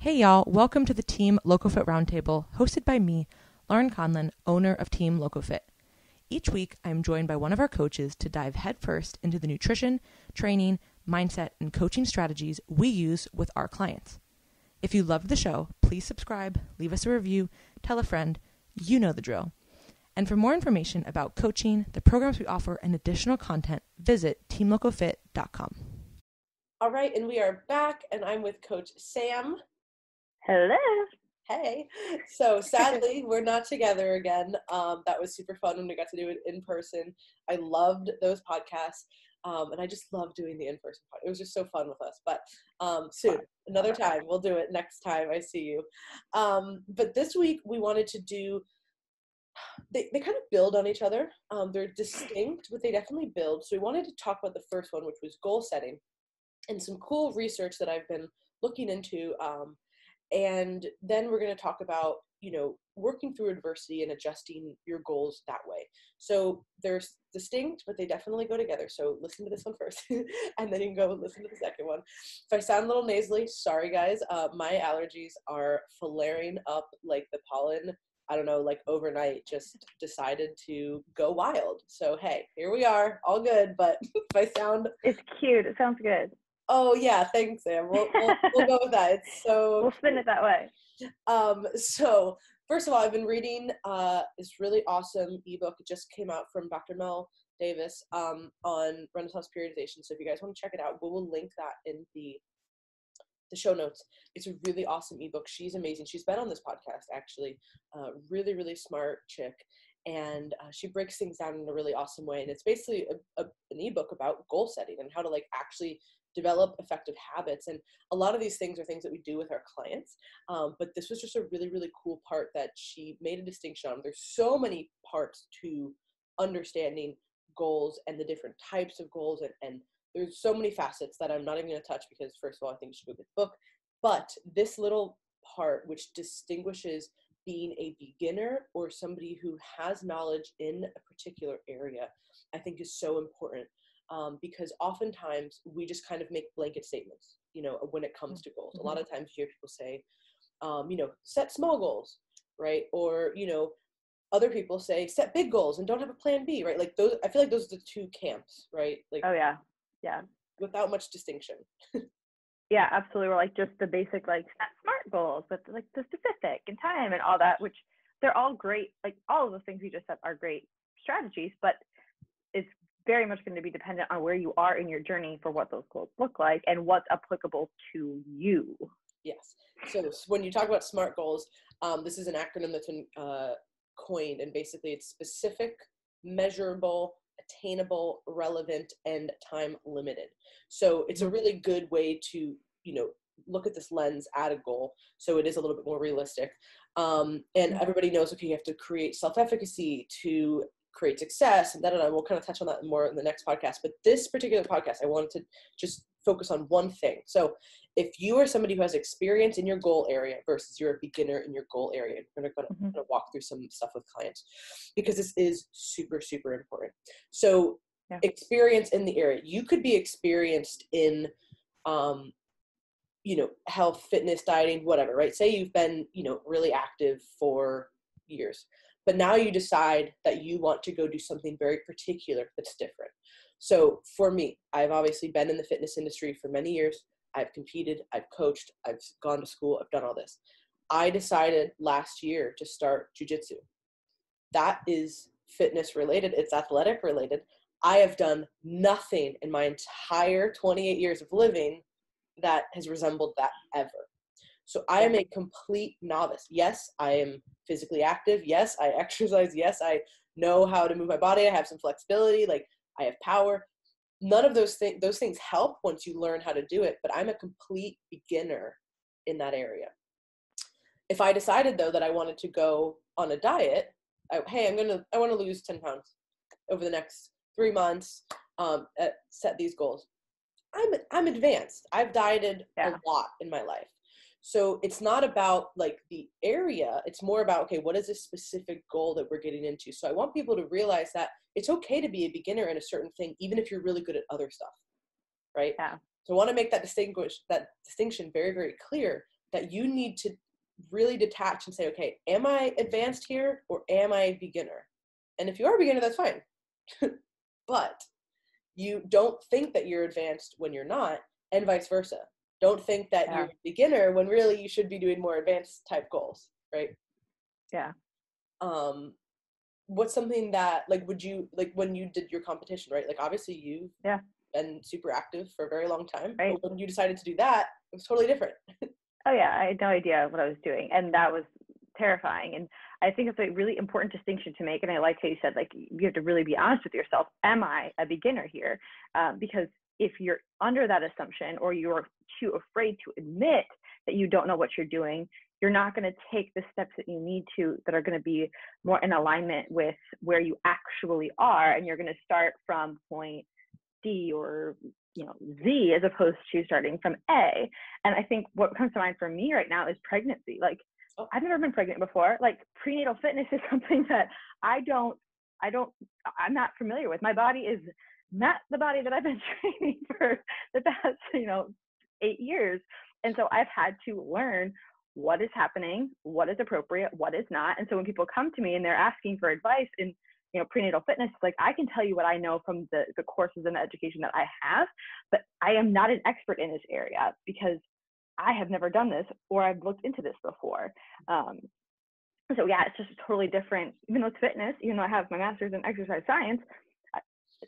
Hey y'all, welcome to the Team LocoFit Roundtable, hosted by me, Laurin Conlon, owner of Team LocoFit. Each week, I'm joined by one of our coaches to dive headfirst into the nutrition, training, mindset, and coaching strategies we use with our clients. If you loved the show, please subscribe, leave us a review, tell a friend. You know the drill. And for more information about coaching, the programs we offer, and additional content, visit teamlocofit.com. All right, and we are back, and I'm with Coach Sam. Hello. Hey. So sadly, we're not together again. That was super fun when we got to do it in person. I loved those podcasts, and I just love doing the in-person podcast. It was just so fun with us. But soon, another time, we'll do it next time I see you. But this week, we wanted to do, they kind of build on each other. They're distinct, but they definitely build. So we wanted to talk about the first one, which was goal setting, and some cool research that I've been looking into. And then we're going to talk about, working through adversity and adjusting your goals that way. So they're distinct, but they definitely go together. So listen to this one first, and then you can go and listen to the second one. If I sound a little nasally, sorry guys. My allergies are flaring up like the pollen. I don't know, like overnight, just decided to go wild. So hey, here we are, all good. But if I sound... It's cute. It sounds good. Oh yeah, thanks, Sam. We'll go with that. It's so... We'll spin it that way. So first of all, I've been reading this really awesome ebook. It just came out from Dr. Mel Davis on Renaissance periodization. So if you guys want to check it out, we will link that in the show notes. It's a really awesome ebook. She's amazing. She's been on this podcast actually. Really, really smart chick. And she breaks things down in a really awesome way. And it's basically an ebook about goal setting and how to actually develop effective habits. And a lot of these things are things that we do with our clients. But this was just a really, really cool part that she made a distinction on. There's so many parts to understanding goals and the different types of goals. And there's so many facets that I'm not even going to touch because, first of all, I think you should go get the book. But this little part, which distinguishes being a beginner or somebody who has knowledge in a particular area, I think is so important. Because oftentimes we just kind of make blanket statements, when it comes to goals. A lot of times you hear people say, set small goals, right? Or, other people say set big goals and don't have a plan B, right? Like those, I feel like those are the two camps, right? Like, oh yeah. Yeah. Without much distinction. Yeah, absolutely. We're just the basic, set SMART goals, but the specific and time and all that, which they're all great. All of the things you just said are great strategies, but it's very much going to be dependent on where you are in your journey for what those goals look like and what's applicable to you. Yes. So when you talk about SMART goals, this is an acronym that's been coined, and basically it's specific, measurable, attainable, relevant, and time limited. So it's a really good way to, look at this lens at a goal. So it is a little bit more realistic. And everybody knows, okay, you have to create self-efficacy to create success, and we'll kind of touch on that more in the next podcast. But this particular podcast, I wanted to just focus on one thing. So if you are somebody who has experience in your goal area versus you're a beginner in your goal area, we're going to walk through some stuff with clients because this is super, super important. So experience in the area. You could be experienced in, health, fitness, dieting, whatever, right? Say you've been, really active for years. But now you decide that you want to go do something very particular that's different. So for me, I've obviously been in the fitness industry for many years. I've competed, I've coached, I've gone to school, I've done all this. I decided last year to start jiu-jitsu. That is fitness related. It's athletic related. I have done nothing in my entire 28 years of living that has resembled that ever. So I am a complete novice. Yes, I am physically active. Yes, I exercise. Yes, I know how to move my body. I have some flexibility. I have power. None of those things help once you learn how to do it, but I'm a complete beginner in that area. If I decided though that I wanted to go on a diet, I want to lose 10 pounds over the next 3 months, set these goals. I'm advanced. I've dieted a lot in my life. So it's not about the area. It's more about, okay, what is this specific goal that we're getting into? So I want people to realize that it's okay to be a beginner in a certain thing, even if you're really good at other stuff, right? Yeah. So I want to make that distinction very, very clear that you need to really detach and say, okay, am I advanced here or am I a beginner? And if you are a beginner, that's fine. But you don't think that you're advanced when you're not, and vice versa. Don't think that you're a beginner when really you should be doing more advanced type goals, right? Yeah. What's something that, like, would you, like, when you did your competition, right? Like, obviously you've been super active for a very long time. Right. But when you decided to do that, it was totally different. Oh yeah, I had no idea what I was doing, and that was terrifying. And I think it's a really important distinction to make. And I like how you said, like, you have to really be honest with yourself. Am I a beginner here? Because if you're under that assumption, or you're too afraid to admit that you don't know what you're doing, you're not going to take the steps that you need to, that are going to be more in alignment with where you actually are. And you're going to start from point D or, you know, Z, as opposed to starting from A. And I think what comes to mind for me right now is pregnancy. Like, I've never been pregnant before. Like, prenatal fitness is something that I'm not familiar with. My body is not the body that I've been training for the past, 8 years. And so I've had to learn what is happening, what is appropriate, what is not. And so when people come to me and they're asking for advice in, prenatal fitness, like, I can tell you what I know from the courses and the education that I have, but I am not an expert in this area because I have never done this, or I've looked into this before. So yeah, it's just totally different. Even though it's fitness, even though I have my master's in exercise science,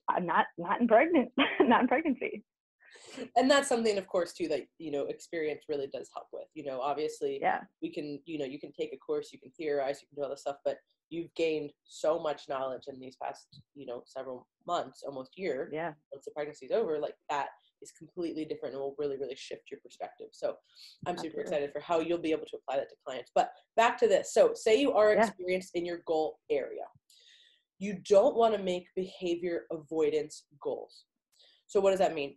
I'm not in pregnancy. And that's something, of course, too, that, experience really does help with. Obviously, we can, you can take a course, you can theorize, you can do all this stuff, but you've gained so much knowledge in these past, several months, almost year. Yeah. Once the pregnancy's over, like, that is completely different and will really, really shift your perspective. So I'm super excited for how you'll be able to apply that to clients. But back to this. So say you are experienced in your goal area. You don't want to make behavior avoidance goals. So what does that mean?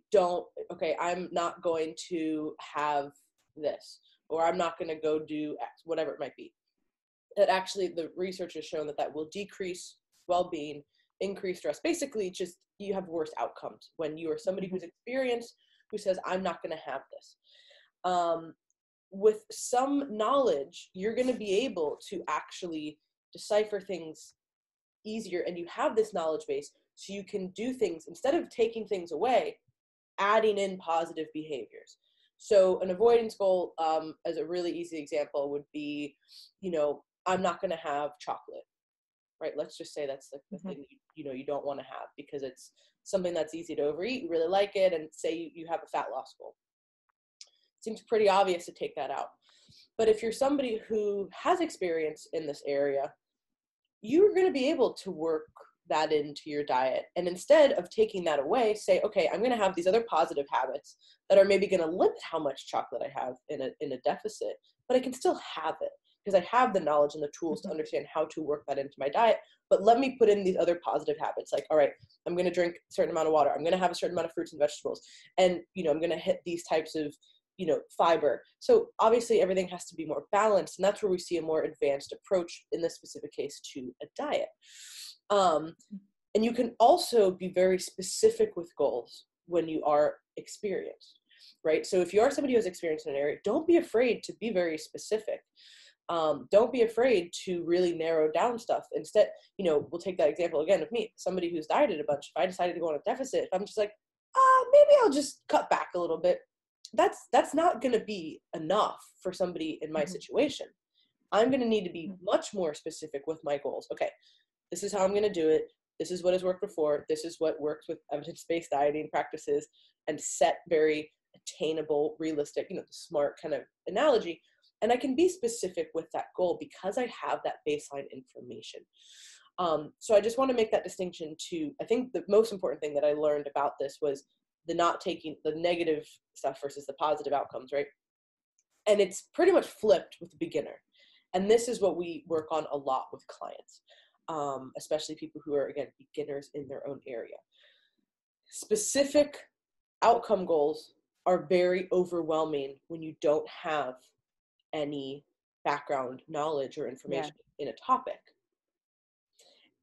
I'm not going to have this, or I'm not going to go do X, whatever it might be. That actually, the research has shown that will decrease well-being, increase stress. Basically, just you have worse outcomes when you are somebody who's experienced, who says, I'm not going to have this. With some knowledge, you're going to be able to actually decipher things easier, and you have this knowledge base, so you can do things, instead of taking things away, adding in positive behaviors. So an avoidance goal, as a really easy example, would be, I'm not going to have chocolate, right? Let's just say that's the thing you don't want to have, because it's something that's easy to overeat. You really like it, and say you have a fat loss goal. Seems pretty obvious to take that out. But if you're somebody who has experience in this area, you're going to be able to work that into your diet. And instead of taking that away, say, okay, I'm going to have these other positive habits that are maybe going to limit how much chocolate I have in a deficit, but I can still have it because I have the knowledge and the tools to understand how to work that into my diet. But let me put in these other positive habits, like, all right, I'm going to drink a certain amount of water. I'm going to have a certain amount of fruits and vegetables. And, I'm going to hit these types of, fiber. So obviously everything has to be more balanced. And that's where we see a more advanced approach in this specific case to a diet. And you can also be very specific with goals when you are experienced, right? So if you are somebody who has experience in an area, don't be afraid to be very specific. Don't be afraid to really narrow down stuff. Instead, we'll take that example again of me, somebody who's dieted a bunch. If I decided to go on a deficit, if I'm just like, maybe I'll just cut back a little bit. That's not going to be enough for somebody in my situation. I'm going to need to be much more specific with my goals. Okay, this is how I'm going to do it. This is what has worked before. This is what works with evidence-based dieting practices, and set very attainable, realistic, the smart kind of analogy. And I can be specific with that goal because I have that baseline information. So I just want to make that distinction too. I think the most important thing that I learned about this was the not taking the negative stuff versus the positive outcomes, right? And it's pretty much flipped with the beginner. And this is what we work on a lot with clients, especially people who are, again, beginners in their own area. Specific outcome goals are very overwhelming when you don't have any background knowledge or information in a topic.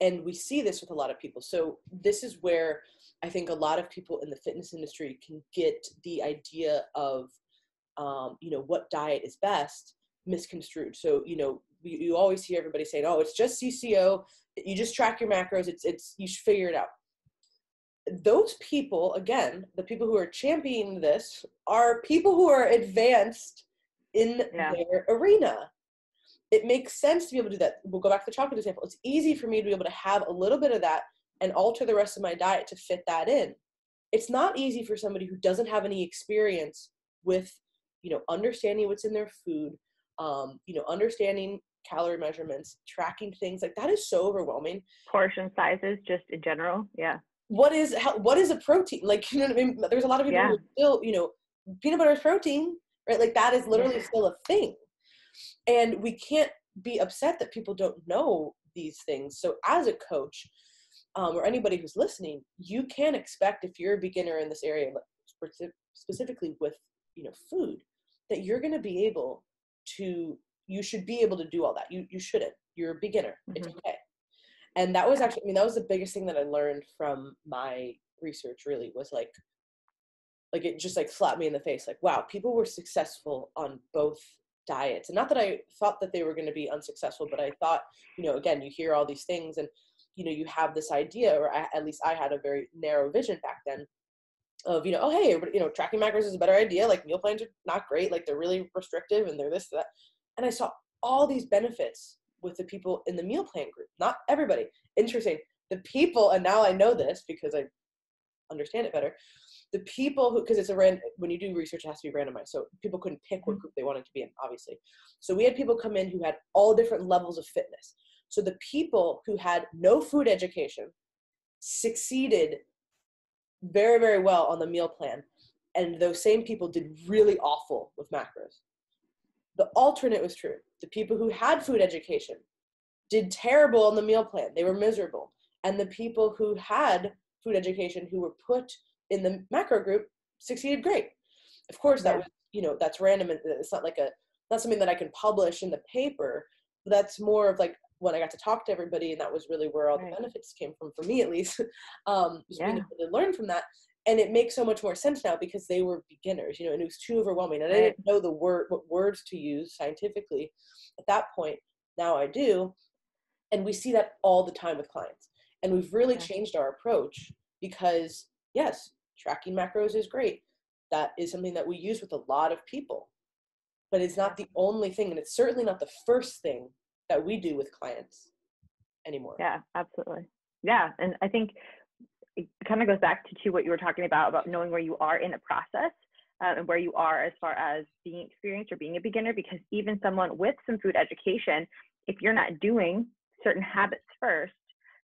And we see this with a lot of people. So this is where I think a lot of people in the fitness industry can get the idea of what diet is best misconstrued. So, you always hear everybody saying, oh, it's just CCO. You just track your macros. You should figure it out. Those people, again, the people who are championing this are people who are advanced in their arena. It makes sense to be able to do that. We'll go back to the chocolate example. It's easy for me to be able to have a little bit of that and alter the rest of my diet to fit that in. It's not easy for somebody who doesn't have any experience with, understanding what's in their food, understanding calorie measurements, tracking things. Like, that is so overwhelming. Portion sizes, just in general. Yeah. What is a protein? Like, you know what I mean? There's a lot of people who still, peanut butter is protein, right? Like, that is literally still a thing. And we can't be upset that people don't know these things. So as a coach, or anybody who's listening, you can expect, if you're a beginner in this area, specifically with, food, that you're going to be able to, you should be able to do all that. You shouldn't. You're a beginner. It's okay. And that was actually, that was the biggest thing that I learned from my research, really, was like it just like slapped me in the face. Like, wow, people were successful on both diets. And not that I thought that they were going to be unsuccessful, but I thought, again, you hear all these things and, you have this idea, or at least I had a very narrow vision back then of, oh, hey, tracking macros is a better idea. Like, meal plans are not great. Like, they're really restrictive and they're this, that. And I saw all these benefits with the people in the meal plan group. Not everybody. Interesting. The people, and now I know this because I understand it better. The people who, because when you do research, it has to be randomized. So people couldn't pick what group they wanted to be in, obviously. So we had people come in who had all different levels of fitness. So the people who had no food education succeeded very, very well on the meal plan. And those same people did really awful with macros. The alternate was true. The people who had food education did terrible on the meal plan. They were miserable. And the people who had food education, who were put in the macro group, succeeded great. Of course, that was, that's random. And it's not not something that I can publish in the paper. But that's more of like when I got to talk to everybody, and that was really where all the benefits came from, for me at least, was being able to learn from that. And it makes so much more sense now because they were beginners, and it was too overwhelming. And I didn't know what words to use scientifically at that point. Now I do. And we see that all the time with clients. And we've really changed our approach because, yes, tracking macros is great. That is something that we use with a lot of people. But it's not the only thing. And it's certainly not the first thing that we do with clients anymore. Yeah, absolutely. Yeah. And I think it kind of goes back to what you were talking about knowing where you are in the process and where you are as far as being experienced or being a beginner, because even someone with some food education, if you're not doing certain habits first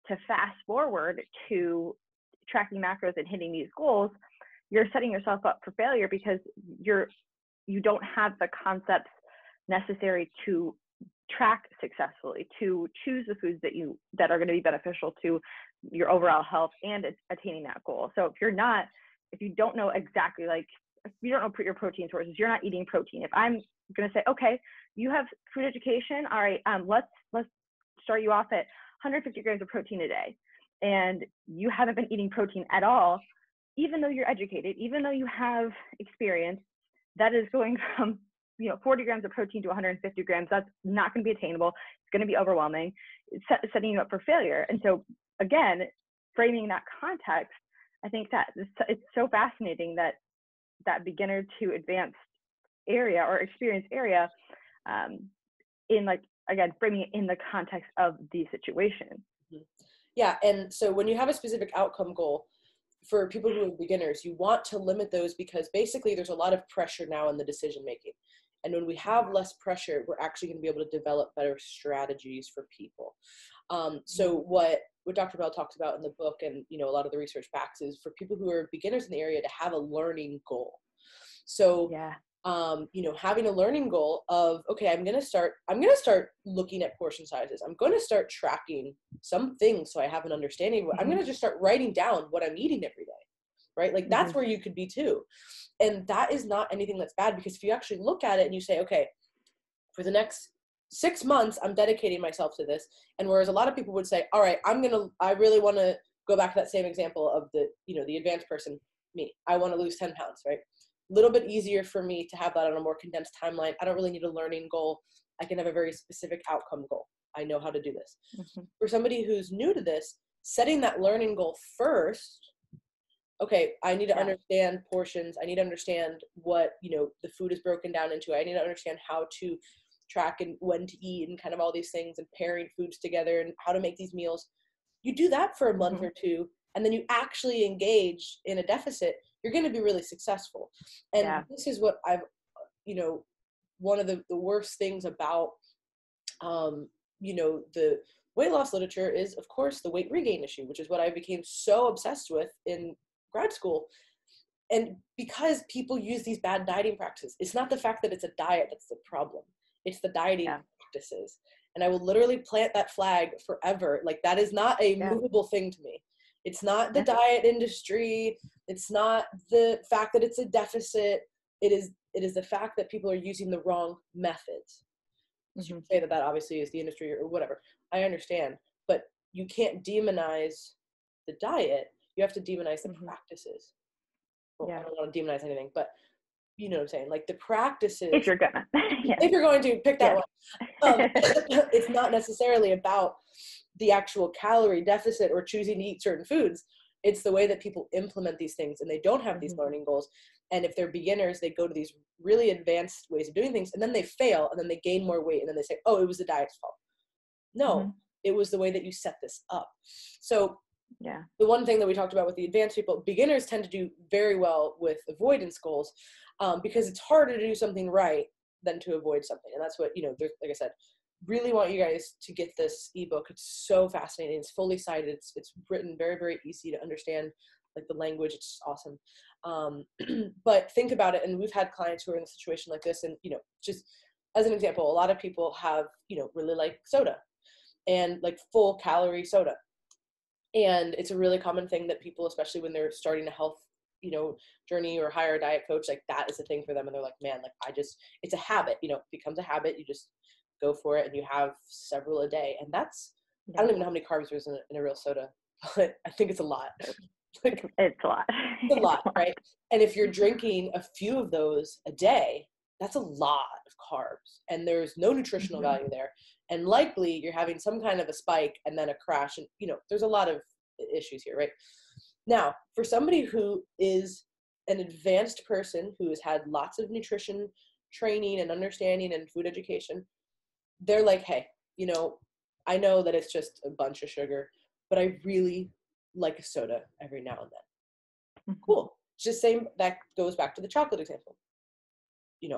to fast forward to tracking macros and hitting these goals, you're setting yourself up for failure because you don't have the concepts necessary to track successfully, to choose the foods that are going to be beneficial to your overall health and attaining that goal. So if you don't know exactly, like, if you don't know your protein sources, you're not eating protein. If I'm going to say, okay, you have food education, all right, let's start you off at 150 grams of protein a day, and you haven't been eating protein at all, even though you're educated, even though you have experience, that is going from 40 grams of protein to 150 grams. That's not going to be attainable. It's going to be overwhelming. It's setting you up for failure. And so, again, framing that context, I think that it's so fascinating that beginner to advanced area or experienced area, in, like, again, framing it in the context of the situation. Yeah. And so when you have a specific outcome goal for people who are beginners, you want to limit those because basically there's a lot of pressure now in the decision making. And when we have less pressure, we're actually going to be able to develop better strategies for people. So what Dr. Bell talks about in the book, and a lot of the research backs, is for people who are beginners in the area to have a learning goal. So having a learning goal of, okay, I'm going to start looking at portion sizes. I'm going to start tracking some things so I have an understanding. I'm going to just start writing down what I'm eating every day, right? Like, that's where you could be too. And that is not anything that's bad, because if you actually look at it and you say, okay, for the next 6 months, I'm dedicating myself to this. And whereas a lot of people would say, all right, I really want to go back to that same example of the advanced person, me, I want to lose 10 pounds, right? little bit easier for me to have that on a more condensed timeline. I don't really need a learning goal. I can have a very specific outcome goal. I know how to do this. For somebody who's new to this, setting that learning goal first, okay, I need to understand portions. I need to understand what, the food is broken down into. I need to understand how to track and when to eat and kind of all these things and pairing foods together and how to make these meals. You do that for a month or two, and then you actually engage in a deficit, you're going to be really successful. And this is what I've, one of the worst things about, the weight loss literature is, of course, the weight regain issue, which is what I became so obsessed with in grad school. And because people use these bad dieting practices, it's not the fact that it's a diet that's the problem. It's the dieting practices. And I will literally plant that flag forever. Like, that is not a movable thing to me. It's not the diet industry. It's not the fact that it's a deficit. It is the fact that people are using the wrong methods. You can say that obviously is the industry or whatever. I understand. But you can't demonize the diet. You have to demonize the practices. Well, I don't want to demonize anything, but you know what I'm saying? Like, the practices. If you're gonna. If you're going to pick that one. It's not necessarily about the actual calorie deficit or choosing to eat certain foods. It's the way that people implement these things, and they don't have these learning goals. And if they're beginners, they go to these really advanced ways of doing things, and then they fail, and then they gain more weight, and then they say, oh, it was the diet's fault. No, it was the way that you set this up. So the one thing that we talked about with the advanced people, beginners tend to do very well with avoidance goals, because it's harder to do something right than to avoid something. And that's what, there's, like I said, really want you guys to get this ebook. It's so fascinating. It's fully cited. It's written very, very easy to understand, like the language. It's awesome. But think about it. And we've had clients who are in a situation like this. And, just as an example, a lot of people have, really like soda and like full calorie soda. And it's a really common thing that people, especially when they're starting a health, journey or hire a diet coach, like that is a thing for them. And they're like, man, like it's a habit, it becomes a habit. You just go for it and you have several a day. And that's, I don't even know how many carbs there's in a real soda, but I think it's a lot. Like, it's a lot. It's a lot, right? And if you're drinking a few of those a day, that's a lot of carbs, and there's no nutritional value there. And likely you're having some kind of a spike and then a crash. And, there's a lot of issues here, right? Now, for somebody who is an advanced person who has had lots of nutrition training and understanding and food education, they're like, hey, I know that it's just a bunch of sugar, but I really like a soda every now and then. Cool. Just same, that goes back to the chocolate example.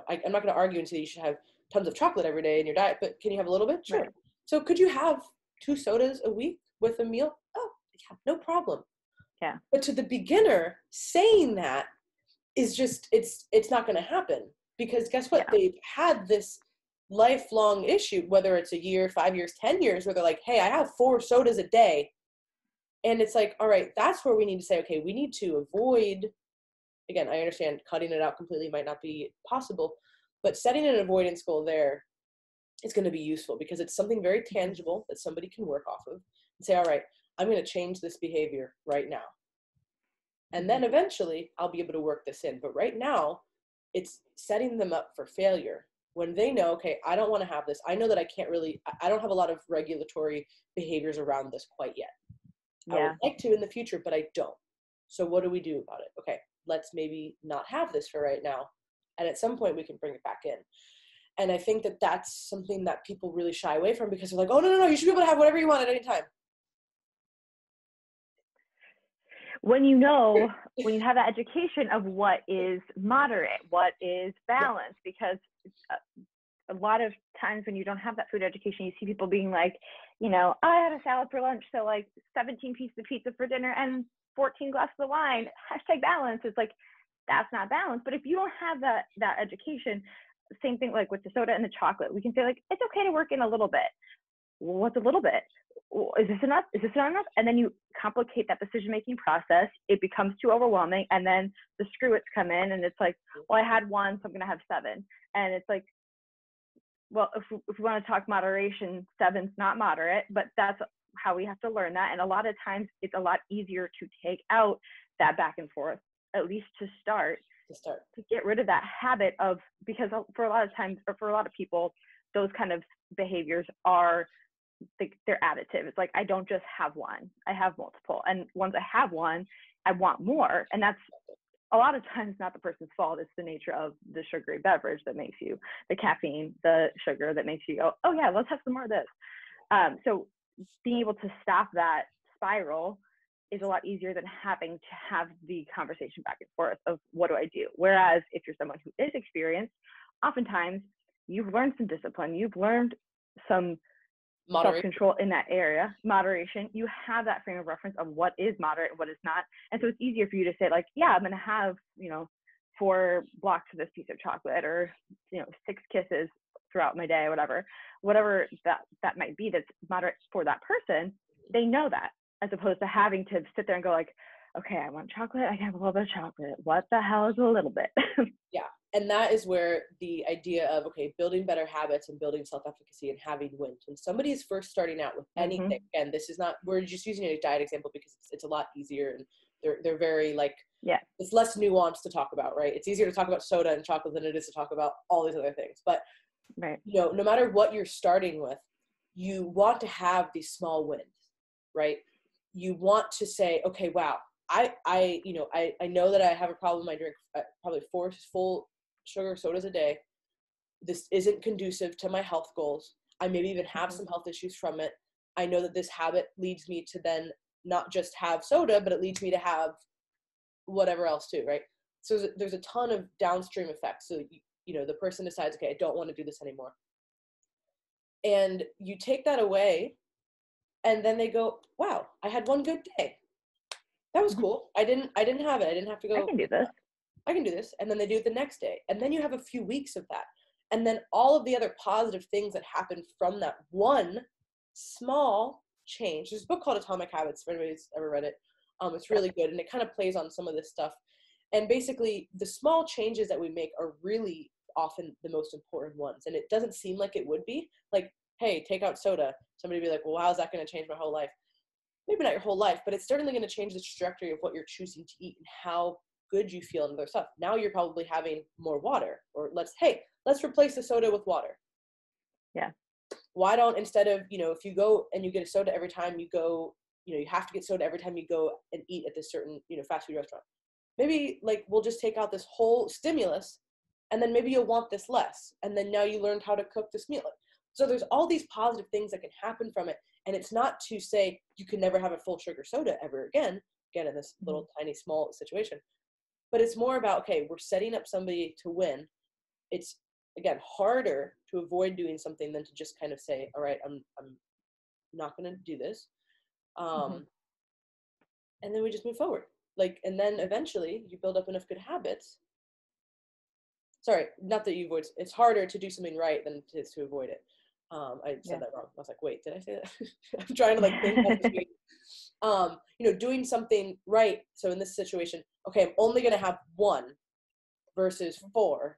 I'm not going to argue and say you should have tons of chocolate every day in your diet, but can you have a little bit? Sure. Right. So could you have 2 sodas a week with a meal? Oh, yeah, no problem. Yeah. But to the beginner, saying that is just, it's not going to happen, because guess what? They've had this lifelong issue, whether it's a year, 5 years, 10 years, where they're like, hey, I have 4 sodas a day. And it's like, all right, that's where we need to say, okay, we need to avoid, again, I understand cutting it out completely might not be possible, but setting an avoidance goal there is going to be useful, because it's something very tangible that somebody can work off of and say, all right, I'm going to change this behavior right now. And then eventually I'll be able to work this in. But right now, it's setting them up for failure when they know, okay, I don't want to have this. I know that I don't have a lot of regulatory behaviors around this quite yet. I would like to in the future, but I don't. So what do we do about it? Okay, let's maybe not have this for right now. And at some point we can bring it back in. And I think that that's something that people really shy away from, because they're like, oh, no, you should be able to have whatever you want at any time. When you have that education of what is moderate, what is balanced, because a lot of times when you don't have that food education, you see people being like, I had a salad for lunch, so like 17 pieces of pizza for dinner and 14 glasses of wine, #balance. It's like, that's not balanced. But if you don't have that education, same thing like with the soda and the chocolate, we can say like, it's okay to work in a little bit. Well, what's a little bit? Is this enough? Is this not enough? And then you complicate that decision-making process. It becomes too overwhelming. And then the screw-its come in, and it's like, well, I had 1, so I'm going to have 7. And it's like, well, if we want to talk moderation, 7's not moderate, but that's how we have to learn that. And a lot of times it's a lot easier to take out that back and forth, at least to start, to get rid of that habit of, because for a lot of times, or for a lot of people, those kind of behaviors are, they're additive. It's like, I don't just have one, I have multiple. And once I have one, I want more. And that's a lot of times not the person's fault. It's the nature of the sugary beverage that makes you, the caffeine, the sugar that makes you go, oh yeah, let's have some more of this. So being able to stop that spiral is a lot easier than having to have the conversation back and forth of what do I do? Whereas if you're someone who is experienced, oftentimes you've learned some discipline, you've learned some self-control in that area, moderation. You have that frame of reference of what is moderate and what is not. And so it's easier for you to say like, yeah, I'm going to have, 4 blocks of this piece of chocolate, or, 6 kisses throughout my day, whatever that might be, that's moderate for that person. They know that, as opposed to having to sit there and go like, okay, I want chocolate, I can have a little bit of chocolate. What the hell is a little bit? Yeah. And that is where the idea of, okay, building better habits and building self-efficacy and having wins. When somebody is first starting out with anything, and this is not, we're just using a diet example because it's a lot easier, and they're very like, yeah, it's less nuanced to talk about, right? It's easier to talk about soda and chocolate than it is to talk about all these other things. But, right, no matter what you're starting with, you want to have these small wins, right? You want to say, okay, wow, I know that I have a problem. I drink probably 4 full sugar sodas a day. This isn't conducive to my health goals. I maybe even have some health issues from it. I know that this habit leads me to then not just have soda, but it leads me to have whatever else too, right? So there's a ton of downstream effects. So, the person decides, okay, I don't want to do this anymore. And you take that away, and then they go, wow, I had one good day. That was cool. I didn't have it. I didn't have to go, I can do this. I can do this. And then they do it the next day. And then you have a few weeks of that. And then all of the other positive things that happen from that one small change. There's a book called Atomic Habits, if anybody's ever read it. It's really good. And it kind of plays on some of this stuff. And basically, the small changes that we make are really often the most important ones. And it doesn't seem like it would be. Like, hey, take out soda. Somebody would be like, well, how's that going to change my whole life? Maybe not your whole life, but it's certainly going to change the trajectory of what you're choosing to eat and how good you feel and other stuff. Now you're probably having more water, or let's replace the soda with water. Yeah. Why don't, instead of, if you go and you get a soda every time you go, you have to get soda every time you go and eat at this certain, fast food restaurant. Maybe like, we'll just take out this whole stimulus, and then maybe you'll want this less. And then now you learned how to cook this meal. So there's all these positive things that can happen from it. And it's not to say you can never have a full sugar soda ever again in this little tiny small situation. But it's more about, okay, we're setting up somebody to win. It's, again, harder to avoid doing something than to just kind of say, all right, I'm not going to do this. And then we just move forward. And then eventually you build up enough good habits. Sorry, not that you avoid, it's harder to do something right than it is to avoid it. I said that wrong. I was like, wait, did I say that? I'm trying to think about this week. Doing something right. So in this situation, okay, I'm only going to have 1 versus 4.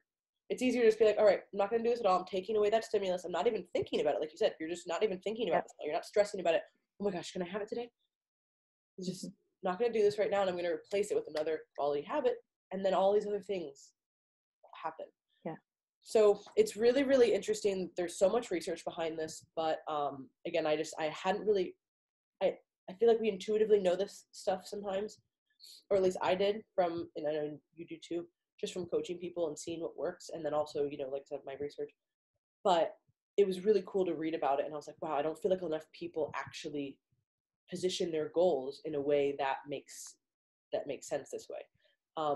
It's easier to just be like, all right, I'm not going to do this at all. I'm taking away that stimulus. I'm not even thinking about it. Like you said, you're just not even thinking about it. You're not stressing about it. Oh my gosh, can I have it today? It's just not going to do this right now. And I'm going to replace it with another quality habit. And then all these other things happen. Yeah. So it's really, really interesting. There's so much research behind this, but again, I hadn't really, I feel like we intuitively know this stuff sometimes, or at least I did and I know you do too, just from coaching people and seeing what works. And then also, like I said, my research, but it was really cool to read about it. And I was like, wow, I don't feel like enough people actually position their goals in a way that makes sense this way.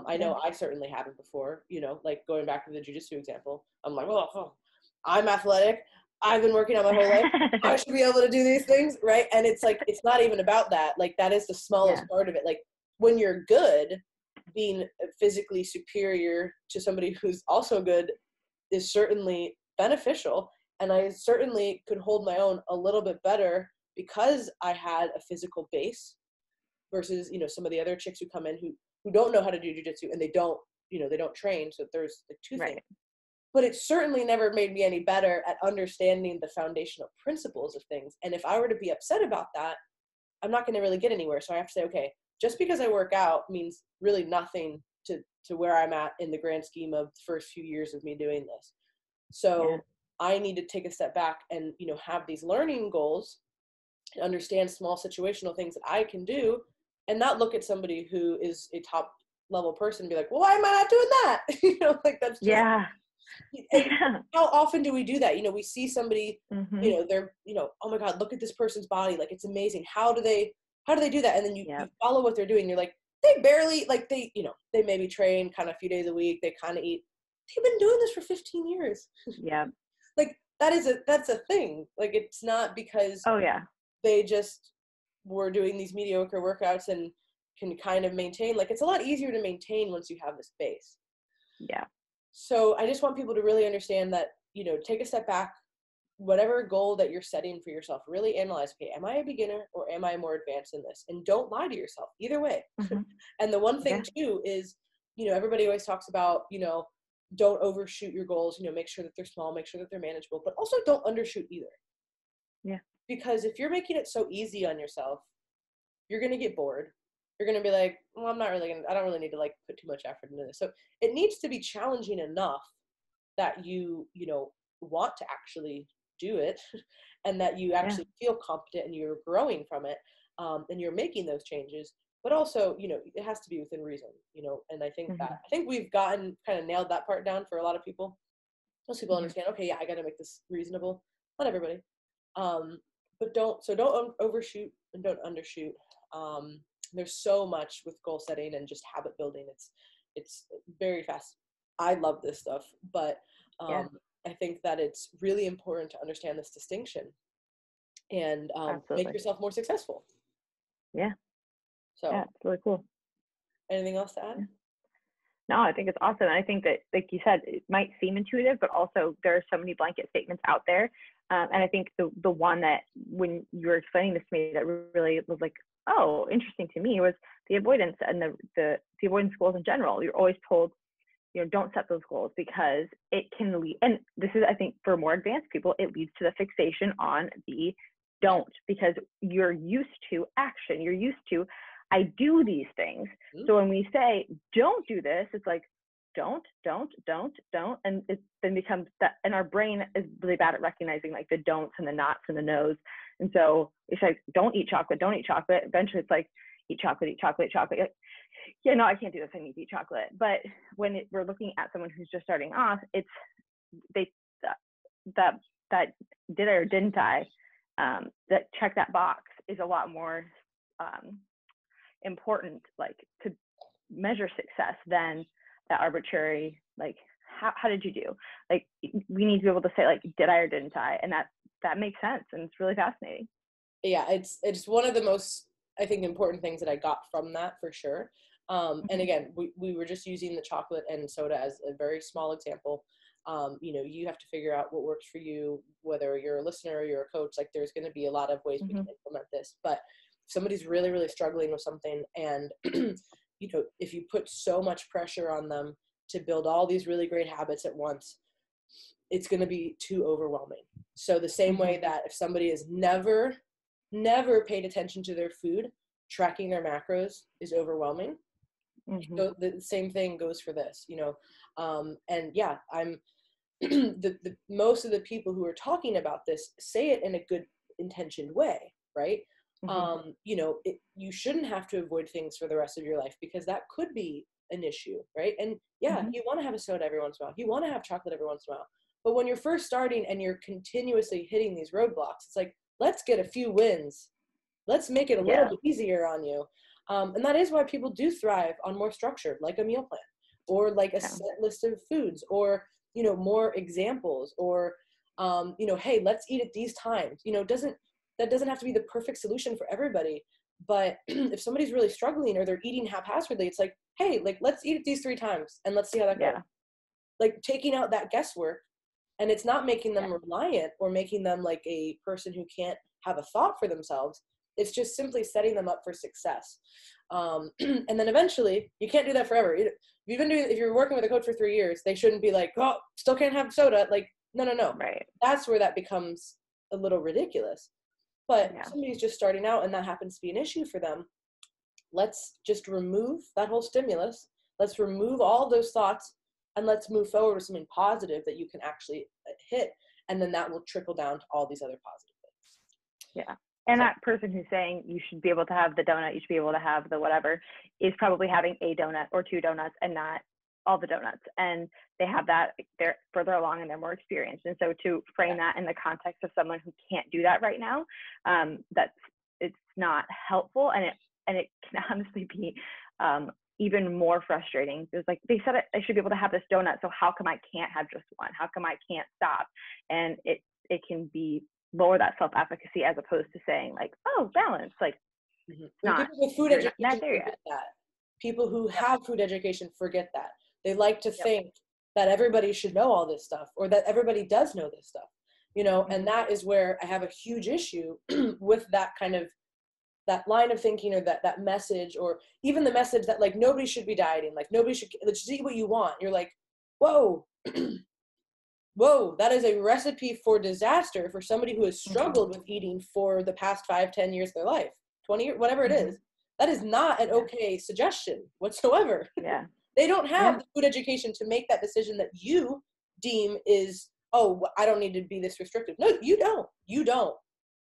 I know I certainly haven't before, like going back to the jiu-jitsu example. I'm like, oh, I'm athletic. I've been working on my whole life. I should be able to do these things, right? And it's like, it's not even about that. Like, that is the smallest part of it. Like, when you're good, being physically superior to somebody who's also good is certainly beneficial. And I certainly could hold my own a little bit better because I had a physical base versus, some of the other chicks who come in who don't know how to do jiu-jitsu and they don't train. So there's like 2 things. But it certainly never made me any better at understanding the foundational principles of things. And if I were to be upset about that, I'm not going to really get anywhere. So I have to say, okay, just because I work out means really nothing to to where I'm at in the grand scheme of the first few years of me doing this. So I need to take a step back and, you know, have these learning goals and understand small situational things that I can do, and not look at somebody who is a top level person and be like, well, why am I not doing that? You know, like that's just, and how often do we do that? You know, we see somebody, you know, they're, you know, oh my God, look at this person's body. Like, it's amazing. How do they do that? And then you follow what they're doing. You're like, they barely, like they, you know, they maybe train kind of a few days a week. They kind of eat. They've been doing this for 15 years. Yeah. Like that's a thing. Like, it's not because they just were doing these mediocre workouts and can kind of maintain. Like, it's a lot easier to maintain once you have this base. Yeah. So I just want people to really understand that, you know, take a step back, whatever goal that you're setting for yourself, really analyze, okay, am I a beginner or am I more advanced in this? And don't lie to yourself either way. And the one thing too is, you know, everybody always talks about, you know, don't overshoot your goals, you know, make sure that they're small, make sure that they're manageable, but also don't undershoot either. Yeah. Because if you're making it so easy on yourself, you're going to get bored. You're going to be like, well, I don't really need to like put too much effort into this. So it needs to be challenging enough that you know, want to actually do it and that you actually feel competent and you're growing from it, and you're making those changes. But also, you know, it has to be within reason, you know, and I think I think we've kind of nailed that part down for a lot of people. Most people understand, okay, yeah, I got to make this reasonable. Not everybody. But don't overshoot and don't undershoot. There's so much with goal setting and just habit building. It's very fast. I love this stuff, but I think that it's really important to understand this distinction and make yourself more successful. Yeah. So yeah, it's really cool. Anything else to add? Yeah. No, I think it's awesome. I think that, like you said, it might seem intuitive, but also there are so many blanket statements out there. And I think the one that, when you were explaining this to me, that really was like, oh, interesting to me, was the avoidance and the avoidance goals in general. You're always told, you know, don't set those goals because it can lead, and this is, I think, for more advanced people, it leads to the fixation on the don't, because you're used to action. You're used to, I do these things. So when we say, don't do this, it's like, don't. And it then becomes that, and our brain is really bad at recognizing like the don'ts and the nots and the no's. And so it's like, don't eat chocolate. Eventually it's like, eat chocolate. Yeah, no, I can't do this. I need to eat chocolate. But when we're looking at someone who's just starting off, it's that did I or didn't I, that check that box is a lot more important, like, to measure success than that arbitrary, like, how did you do? Like, we need to be able to say, like, did I or didn't I? And that makes sense, and it's really fascinating. Yeah, it's one of the most, I think, important things that I got from that, for sure. And again, we were just using the chocolate and soda as a very small example. You know, you have to figure out what works for you, whether you're a listener or you're a coach. Like, there's going to be a lot of ways we can implement this, but if somebody's really, really struggling with something, and you know, if you put so much pressure on them to build all these really great habits at once, it's going to be too overwhelming. So the same way that if somebody has never paid attention to their food, tracking their macros is overwhelming. So the same thing goes for this, you know. And yeah, I'm the most of the people who are talking about this say it in a good intentioned way, right? You know, you shouldn't have to avoid things for the rest of your life, because that could be an issue, right? And yeah, you want to have a soda every once in a while, you want to have chocolate every once in a while, but when you're first starting and you're continuously hitting these roadblocks, it's like, let's get a few wins, let's make it a little bit easier on you. And that is why people do thrive on more structure, like a meal plan, or like a set list of foods, or, you know, more examples, or you know, hey, let's eat at these times. You know, that doesn't have to be the perfect solution for everybody, but if somebody's really struggling or they're eating haphazardly, it's like, hey, like, let's eat at these 3 times and let's see how that goes. Like, taking out that guesswork, and it's not making them reliant or making them like a person who can't have a thought for themselves. It's just simply setting them up for success. And then eventually, you can't do that forever. If you're working with a coach for 3 years, they shouldn't be like, oh, still can't have soda. Like, no. Right. That's where that becomes a little ridiculous. But if somebody's just starting out and that happens to be an issue for them, let's just remove that whole stimulus Let's remove all those thoughts and let's move forward with something positive that you can actually hit. And then that will trickle down to all these other positive things. Yeah. And that person who's saying you should be able to have the donut, you should be able to have the whatever, is probably having a donut or 2 donuts and not all the donuts. And they have that, they're further along and they're more experienced. And so to frame that in the context of someone who can't do that right now, it's not helpful. And it can honestly be even more frustrating. It's like, they said I should be able to have this donut, so how come I can't have just one? How come I can't stop? And it can be lower that self-efficacy as opposed to saying like, oh, balance, like not, people with food education forget that. People who have food education forget that. They like to think that everybody should know all this stuff, or that everybody does know this stuff, you know, and that is where I have a huge issue with that kind of, that line of thinking, or that message, or even the message that like nobody should be dieting, like nobody should, let's eat what you want. You're like, whoa, whoa, that is a recipe for disaster for somebody who has struggled with eating for the past 5-10 years of their life, 20 years, whatever it is. That is not an okay suggestion whatsoever. Yeah. They don't have the food education to make that decision that you deem is, oh, I don't need to be this restrictive. No, you don't.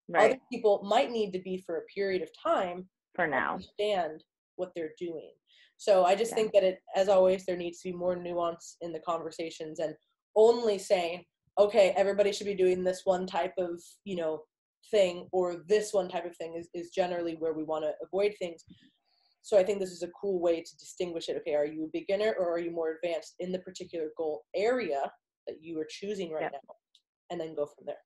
Right. Other people might need to be for a period of time for now, understand what they're doing. So I just think that as always, there needs to be more nuance in the conversations, and only saying, okay, everybody should be doing this one type of, you know, thing, or this one type of thing is generally where we want to avoid things. So I think this is a cool way to distinguish it. Okay, are you a beginner or are you more advanced in the particular goal area that you are choosing right now, and then go from there.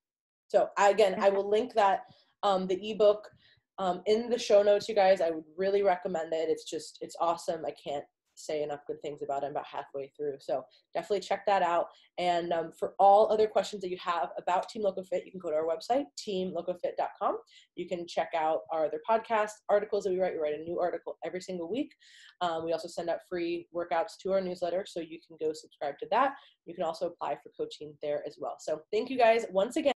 So I will link that, the ebook, in the show notes, you guys. I would really recommend it. It's awesome. I can't say enough good things about it. I'm about halfway through. So definitely check that out. And for all other questions that you have about Team LocoFit, you can go to our website, teamlocofit.com. You can check out our other podcast articles that we write. We write a new article every single week. We also send out free workouts to our newsletter, so you can go subscribe to that. You can also apply for coaching there as well. So thank you guys once again.